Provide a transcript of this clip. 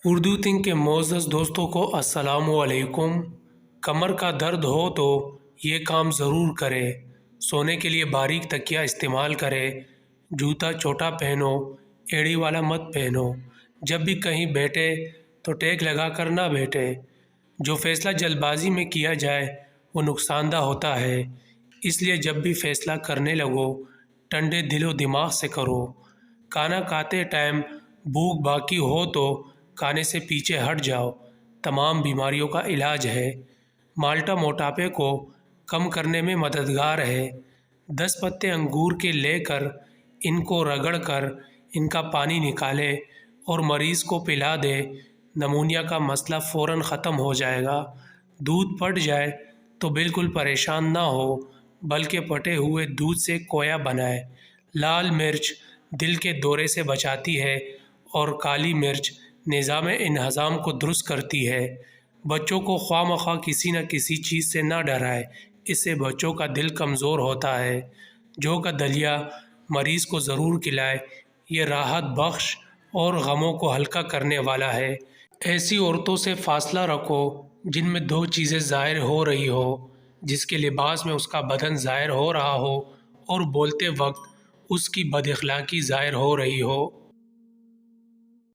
Urdu think کے معزز دوستوں کو السلام علیکم۔ کمر کا درد ہو تو یہ کام ضرور کرے، سونے کے لیے باریک تکیہ استعمال کرے، جوتا چھوٹا پہنو، ایڑی والا مت پہنو، جب بھی کہیں بیٹھے تو ٹیک لگا کر نہ بیٹھے۔ جو فیصلہ جلد بازی میں کیا جائے وہ نقصان دہ ہوتا ہے، اس لیے جب بھی فیصلہ کرنے لگو ٹھنڈے دل و دماغ سے کرو۔ کھانا کھاتے ٹائم بھوک باقی ہو تو کھانے سے پیچھے ہٹ جاؤ، تمام بیماریوں کا علاج ہے۔ مالٹا موٹاپے کو کم کرنے میں مددگار ہے۔ 10 پتے انگور کے لے کر ان کو رگڑ کر ان کا پانی نکالے اور مریض کو پلا دے، نمونیا کا مسئلہ فوراً ختم ہو جائے گا۔ دودھ پھٹ جائے تو بالکل پریشان نہ ہو، بلکہ پھٹے ہوئے دودھ سے کویا بنائے۔ لال مرچ دل کے دورے سے بچاتی ہے اور کالی مرچ نظام انہضام کو درست کرتی ہے۔ بچوں کو خواہ مخواہ کسی نہ کسی چیز سے نہ ڈرائے، اس سے بچوں کا دل کمزور ہوتا ہے۔ جو کا دلیا مریض کو ضرور کھلائے، یہ راحت بخش اور غموں کو ہلکا کرنے والا ہے۔ ایسی عورتوں سے فاصلہ رکھو جن میں 2 چیزیں ظاہر ہو رہی ہو، جس کے لباس میں اس کا بدن ظاہر ہو رہا ہو اور بولتے وقت اس کی بد اخلاقی ظاہر ہو رہی ہو۔